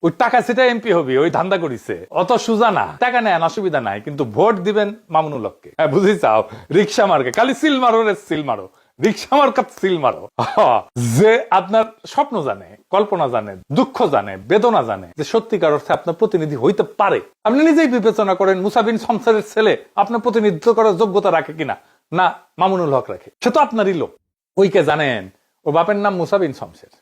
ওই টাকা সেটা এমপি হবি, ওই ধান্দা করিছে, অত সুজা না। টাকা নেন অসুবিধা নাই, কিন্তু ভোট দিবেন মামুনুল হককে। হ্যাঁ বুঝি চাও, রিক্সা মার্কে খালি সিল মারো রে সিল মারো, রিক্সা মার্কা সিল মারো। যে আপনার স্বপ্ন জানে, কল্পনা জানে, দুঃখ জানে, বেদনা জানে, যে সত্যিকার অর্থে আপনার প্রতিনিধি হইতে পারে। আপনি নিজেই বিবেচনা করেন মুসা বিন শমসেরের ছেলে আপনার প্রতিনিধিত্ব করার যোগ্যতা রাখে কিনা, না মামুনুল হক রাখে। সে তো আপনারই লোক। ওইকে জানেন, ও বাপের নাম মুসা বিন শমসের,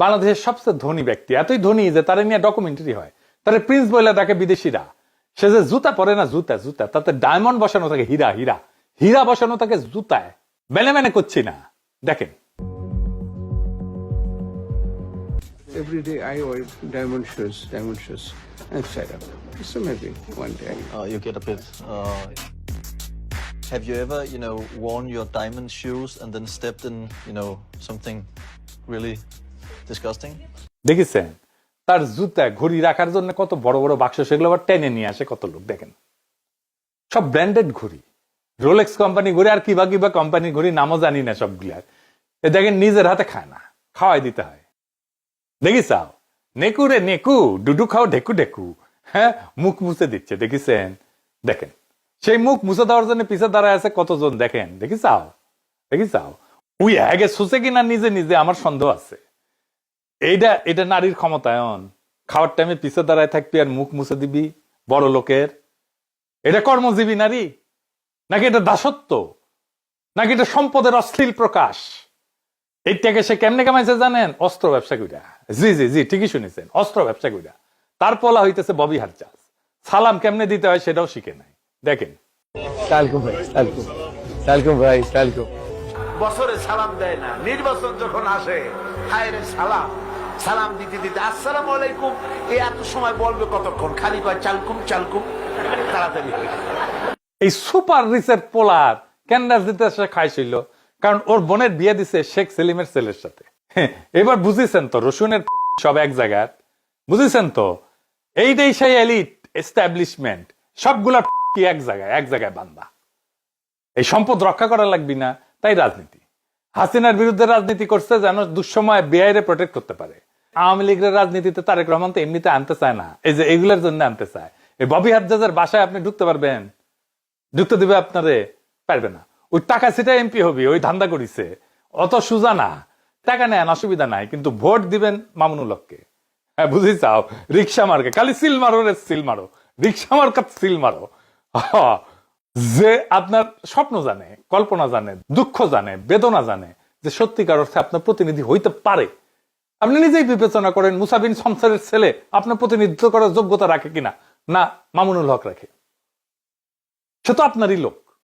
বাংলাদেশের সবচেয়ে ধনী ব্যক্তি, এতই ধনী যে তারে নিয়ে ডকুমেন্টারি হয়, তারে প্রিন্স বলে ডাকে বিদেশিরা। সে যে জুতা পরে না, জুতা জুতা, তাতে ডায়মন্ড বসানো থাকে, হীরা হীরা হীরা বসানো থাকে জুতায়। মেনে মেনে করছি না, দেখেন। Every day I wear diamond shoes and set up. So maybe one day. You get a bit. Have you ever, worn your diamond shoes and then stepped in, something really disgusting? দেখেছেন তার জুতা ঘড়ি রাখার জন্য কত বড় বড় বাক্স, সেগুলো আবার টেনে নিয়ে আসে কত লোক। দেখেন সব ব্র্যান্ডেড ঘড়ি, রোলেক্স কোম্পানি ঘড়ি আর কিবা কিবা কোম্পানি ঘড়ি, নামও জানি না সবগুলার। এ দেখেন নিজের হাতে খায় না, খাওয়াই দিতে হয়। দেখিসাও নেকু রে নেকু, ডুডু খাও ঢেকু ঢেকু। হ্যাঁ মুখ মুছে দিচ্ছে, দেখিছেন? দেখেন সেই মুখ মুছে দেওয়ার জন্য পিছে দাঁড়ায় আছে কতজন, দেখেন দেখিসাও দেখিসাও। উই আগে সুসে কিনা নিজে নিজে, আমার সন্দেহ আছে। এটা নারীর ক্ষমতায়ন। খাওয়ার টাইমে পিছে দাঁড়ায় থাকবি আর মুখ মুছে দিবি বড় লোকের। এটা কর্মজীবী নারী, নাকি এটা দাসত্ব, নাকি এটা সম্পদের অশ্লীল প্রকাশ? এইটাকে সে কেমনে কামাইছে জানেন? অস্ত্র ব্যবসা কইরা। জি জি জি ঠিকই শুনেছেন, অস্ত্র ব্যবসা কইরা। তার পোলা হইতেছে ববি হাজ্জাজ। সালাম কেমনে দিতে হয় সেটাও শিখে নাই। দেখেন সালকুম ভাই, সালকুম ভাই, সালকুম। বছরে সালাম দেয় না, নির্বাচন যখন আসে হায় রে সালাম, সালাম দিতে দিতে আসসালামু আলাইকুম এত সময় বলবে কতক্ষণ, খালি কয় চালকুম চালকুম, তাড়াতাড়ি হয়ে যায়। এই সুপার রিচের পোলার ক্যান্ডাস দিতে সে খাইছিল, কারণ ওর বোনের বিয়ে দিছে শেখ সেলিমের ছেলের সাথে। এবার বুঝেছেন তো রসুনের সব এক জায়গায়, বুঝেছেন তো? এইটাই সেই এলিট এস্টাবলিশমেন্ট, সবগুলা এক জায়গায় বান্দা। এই সম্পদ রক্ষা করা লাগবি না, তাই রাজনীতি। হাসিনার বিরুদ্ধে রাজনীতি করছে যেন দুঃসময় বেআইরে প্রোটেক্ট করতে পারে। আওয়ামী লীগের রাজনীতিতে তারেক রহমান তো এমনিতে আনতে চায় না, এই যে এগুলোর জন্য আনতে চায়। এই ববি হাজ্জাজের বাসায় আপনি ঢুকতে পারবেন? ঢুকতে দিবে আপনারে? পারবে না। ওই টাকা সেটা এমপি হবি, ওই ধান্দা করিছে, অত সুজা না। টাকা নেন অসুবিধা নাই, কিন্তু ভোট দিবেন মামুনুল হককে। হ্যাঁ বুঝি চাও, রিক্সা মার্কে খালি সিল মারো রে সিল মারো, রিক্সা মার্কা সিল মারো। যে আপনার স্বপ্ন জানে, কল্পনা জানে, দুঃখ জানে, বেদনা জানে, যে সত্যিকার অর্থে আপনার প্রতিনিধি হইতে পারে। আপনি নিজেই বিবেচনা করেন মুসা বিন শমসেরের ছেলে আপনার প্রতিনিধিত্ব করার যোগ্যতা রাখে কিনা, না মামুনুল হক রাখে। সে তো আপনারই লোক।